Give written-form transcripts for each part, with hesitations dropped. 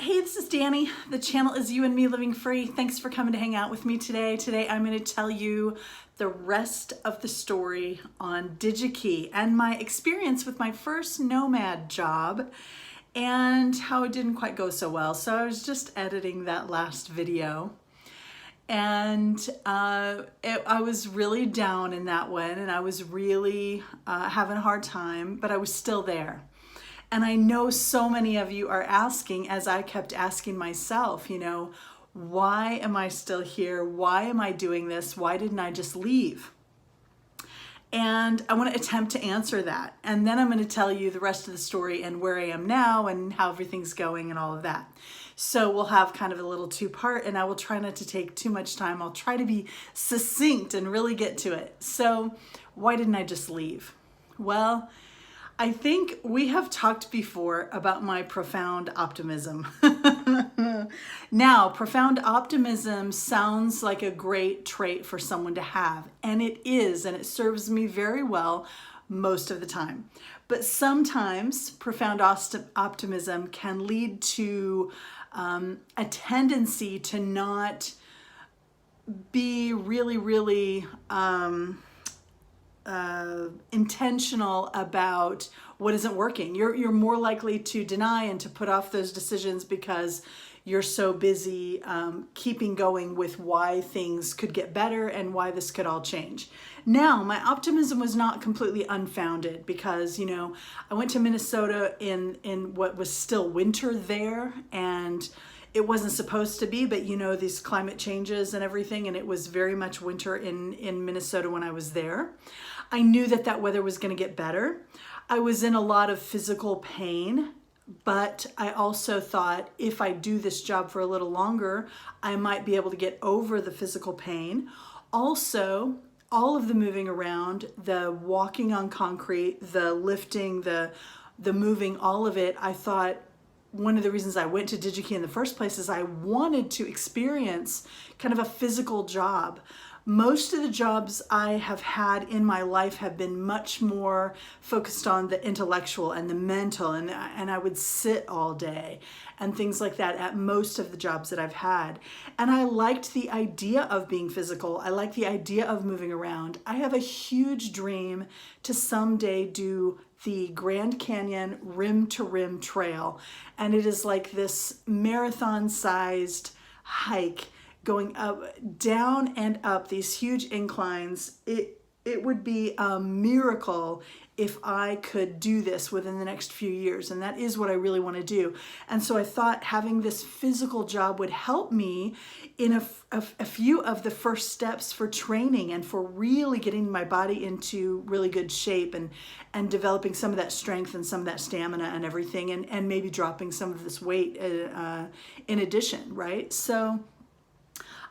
Hey, this is Dani. The channel is You and Me Living Free. Thanks for coming to hang out with me today. Today I'm going to tell you the rest of the story on DigiKey and my experience with my first nomad job and how it didn't quite go so well. So I was just editing that last video and I was really down in that one and I was really having a hard time, but I was still there. And I know so many of you are asking, as I kept asking myself, why am I still here? Why am I doing this? Why didn't I just leave? And I want to attempt to answer that. And then I'm going to tell you the rest of the story and where I am now and how everything's going and all of that. So we'll have kind of a little two-part, and I will try not to take too much time. I'll try to be succinct and really get to it. So why didn't I just leave? Well, I think we have talked before about my profound optimism. Now, profound optimism sounds like a great trait for someone to have, and it is, and it serves me very well most of the time. But sometimes profound optimism can lead to a tendency to not be really intentional about what isn't working. You're more likely to deny and to put off those decisions because you're so busy keeping going with why things could get better and why this could all change. Now, my optimism was not completely unfounded because, I went to Minnesota in what was still winter there, and it wasn't supposed to be, but these climate changes and everything, and it was very much winter in Minnesota when I was there. I knew that weather was going to get better. I was in a lot of physical pain, but I also thought if I do this job for a little longer, I might be able to get over the physical pain. Also, all of the moving around, the walking on concrete, the lifting, the moving, all of it, I thought one of the reasons I went to DigiKey in the first place is I wanted to experience kind of a physical job. Most of the jobs I have had in my life have been much more focused on the intellectual and the mental, and I would sit all day and things like that at most of the jobs that I've had. And I liked the idea of being physical. I liked the idea of moving around. I have a huge dream to someday do the Grand Canyon Rim to Rim Trail. And it is like this marathon-sized hike going up, down and up these huge inclines. It would be a miracle if I could do this within the next few years, and that is what I really want to do. And so I thought having this physical job would help me in a few of the first steps for training and for really getting my body into really good shape and developing some of that strength and some of that stamina and everything, and maybe dropping some of this weight in addition, right? So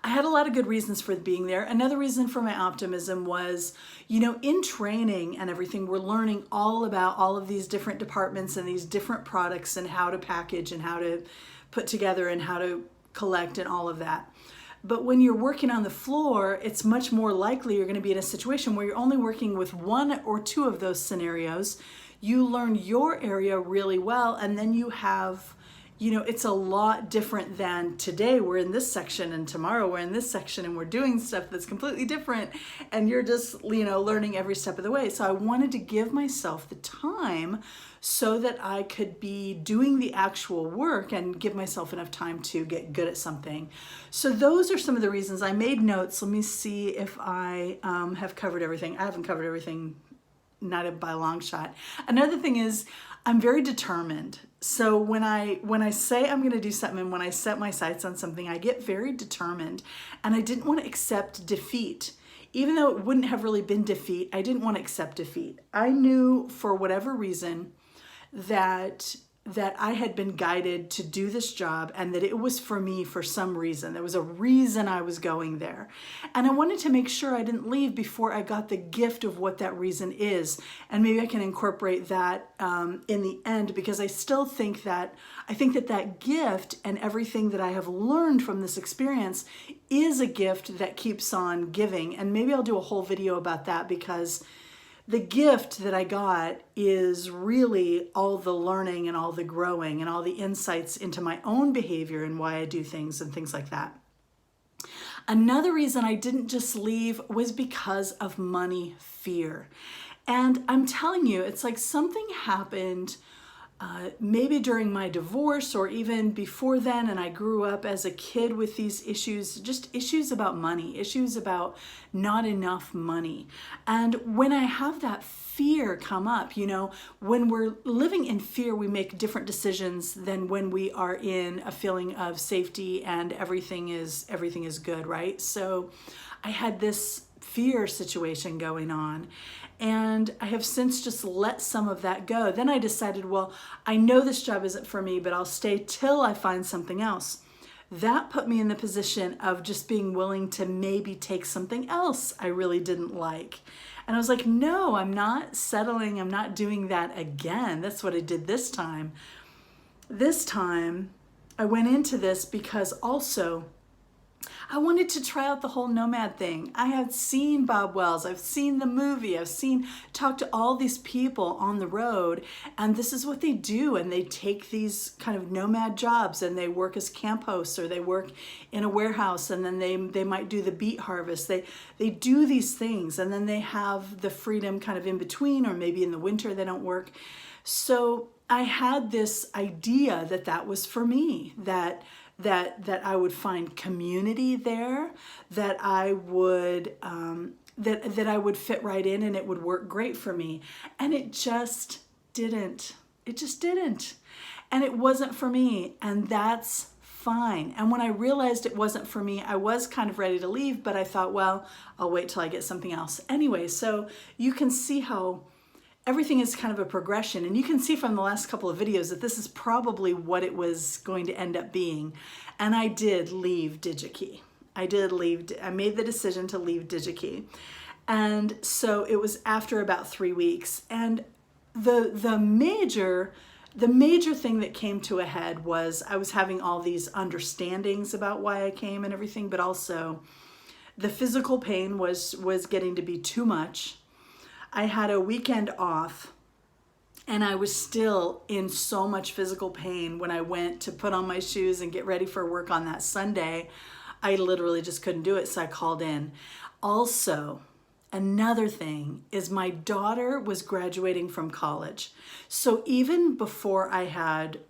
I had a lot of good reasons for being there. Another reason for my optimism was, in training and everything, we're learning all about all of these different departments and these different products and how to package and how to put together and how to collect and all of that. But when you're working on the floor, it's much more likely you're going to be in a situation where you're only working with one or two of those scenarios. You learn your area really well, and then you have it's a lot different than today we're in this section and tomorrow we're in this section and we're doing stuff that's completely different, and you're just, learning every step of the way. So I wanted to give myself the time so that I could be doing the actual work and give myself enough time to get good at something. So those are some of the reasons. I made notes. Let me see if I have covered everything. I haven't covered everything, not by a long shot. Another thing is I'm very determined. So when I say I'm going to do something and when I set my sights on something, I get very determined, and I didn't want to accept defeat. Even though it wouldn't have really been defeat, I didn't want to accept defeat. I knew for whatever reason that I had been guided to do this job and that it was for me for some reason. There was a reason I was going there. And I wanted to make sure I didn't leave before I got the gift of what that reason is. And maybe I can incorporate that in the end, because I still think that that gift and everything that I have learned from this experience is a gift that keeps on giving. And maybe I'll do a whole video about that, because the gift that I got is really all the learning and all the growing and all the insights into my own behavior and why I do things and things like that. Another reason I didn't just leave was because of money fear. And I'm telling you, it's like something happened maybe during my divorce or even before then, and I grew up as a kid with these issues, just issues about money, issues about not enough money. And when I have that fear come up, you know, when we're living in fear, we make different decisions than when we are in a feeling of safety and everything is good, right? So I had this fear situation going on. And I have since just let some of that go. Then I decided, well, I know this job isn't for me, but I'll stay till I find something else. That put me in the position of just being willing to maybe take something else I really didn't like. And I was like, no, I'm not settling. I'm not doing that again. That's what I did this time. This time I went into this because also I wanted to try out the whole nomad thing. I had seen Bob Wells, I've seen the movie, talked to all these people on the road, and this is what they do. And they take these kind of nomad jobs and they work as camp hosts or they work in a warehouse, and then they might do the beet harvest. They do these things, and then they have the freedom kind of in between, or maybe in the winter they don't work. So I had this idea that that was for me, that I would find community there, that I would that I would fit right in and it would work great for me. And it just didn't. It just didn't. And it wasn't for me, and that's fine. And when I realized it wasn't for me, I was kind of ready to leave, but I thought, well, I'll wait till I get something else. Anyway, so you can see how everything is kind of a progression, and you can see from the last couple of videos that this is probably what it was going to end up being. And I did leave DigiKey. I made the decision to leave DigiKey. And so it was after about 3 weeks. And the major thing that came to a head was I was having all these understandings about why I came and everything, but also the physical pain was getting to be too much. I had a weekend off and I was still in so much physical pain when I went to put on my shoes and get ready for work on that Sunday. I literally just couldn't do it, so I called in. Also, another thing is my daughter was graduating from college. So even before I had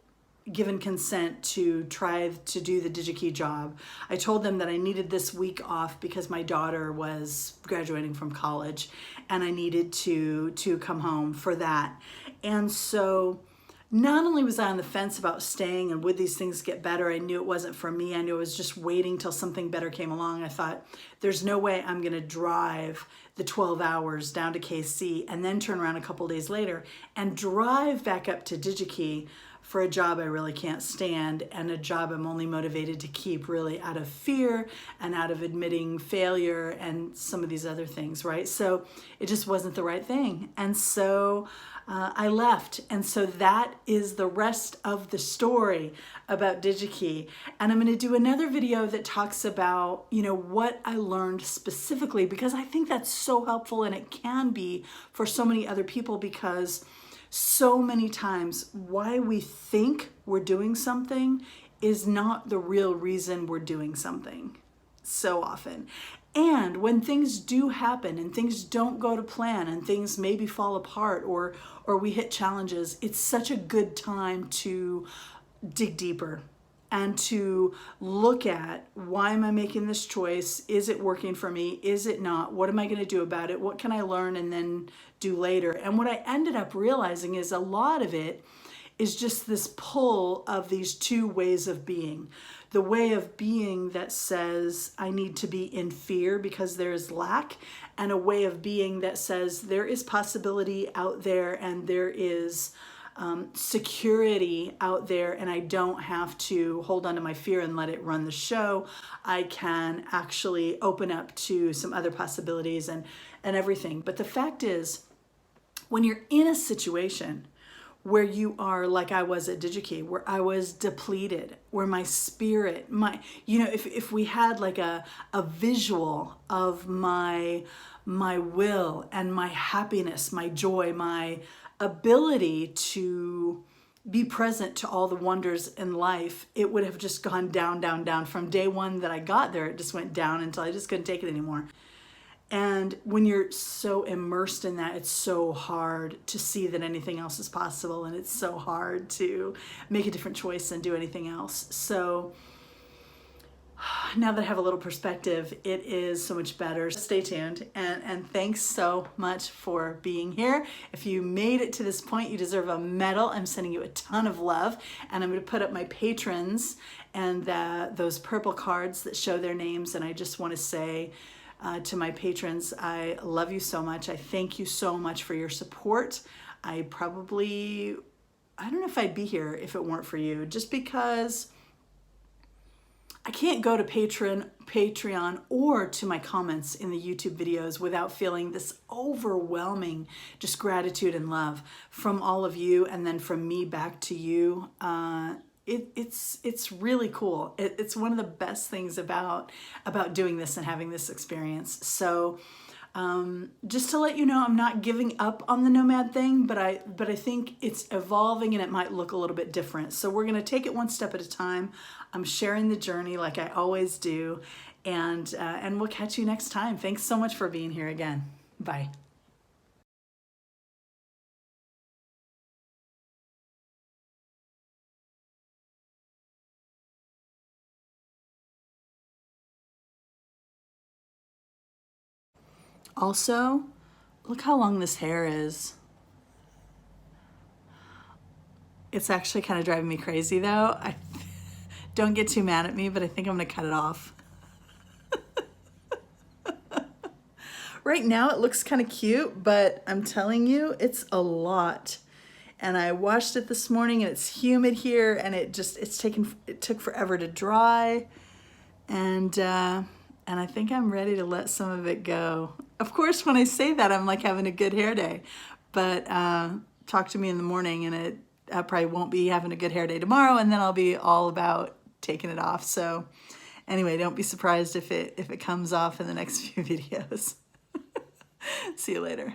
given consent to try to do the DigiKey job, I told them that I needed this week off because my daughter was graduating from college and I needed to come home for that. And so not only was I on the fence about staying and would these things get better, I knew it wasn't for me. I knew I was just waiting till something better came along. I thought, there's no way I'm going to drive the 12 hours down to KC and then turn around a couple days later and drive back up to DigiKey for a job I really can't stand, and a job I'm only motivated to keep really out of fear and out of admitting failure and some of these other things, right? So it just wasn't the right thing. And so I left. And so that is the rest of the story about DigiKey. And I'm going to do another video that talks about, you know, what I learned specifically, because I think that's so helpful, and it can be for so many other people, because so many times why we think we're doing something is not the real reason we're doing something so often. And when things do happen and things don't go to plan and things maybe fall apart or we hit challenges, it's such a good time to dig deeper and to look at, why am I making this choice? Is it working for me? Is it not? What am I going to do about it? What can I learn and then do later? And what I ended up realizing is a lot of it is just this pull of these two ways of being. The way of being that says I need to be in fear because there is lack, and a way of being that says there is possibility out there and there is security out there, and I don't have to hold on to my fear and let it run the show. I can actually open up to some other possibilities and everything. But the fact is, when you're in a situation where you are like I was at DigiKey, where I was depleted, where my spirit, if we had like a visual of my my will and my happiness, my joy, my ability to be present to all the wonders in life, it would have just gone down, down, down. From day one that I got there, it just went down until I just couldn't take it anymore. And when you're so immersed in that, it's so hard to see that anything else is possible, and it's so hard to make a different choice and do anything else. So now that I have a little perspective, it is so much better. Stay tuned, and thanks so much for being here. If you made it to this point, you deserve a medal. I'm sending you a ton of love, and I'm going to put up my patrons and those purple cards that show their names. And I just want to say to my patrons, I love you so much. I thank you so much for your support. I don't know if I'd be here if it weren't for you, just because I can't go to Patreon or to my comments in the YouTube videos without feeling this overwhelming just gratitude and love from all of you, and then from me back to you. It's really cool. It's one of the best things about doing this and having this experience. So just to let you know, I'm not giving up on the nomad thing, but I think it's evolving, and it might look a little bit different. So we're going to take it one step at a time. I'm sharing the journey like I always do, and we'll catch you next time. Thanks so much for being here again. Bye. Also, look how long this hair is. It's actually kind of driving me crazy though. Don't get too mad at me, but I think I'm gonna cut it off. Right now it looks kind of cute, but I'm telling you, it's a lot. And I washed it this morning, and it's humid here, and it took forever to dry. And I think I'm ready to let some of it go. Of course, when I say that, I'm like having a good hair day, but talk to me in the morning, and I probably won't be having a good hair day tomorrow, and then I'll be all about taking it off. So anyway, don't be surprised if it comes off in the next few videos. See you later.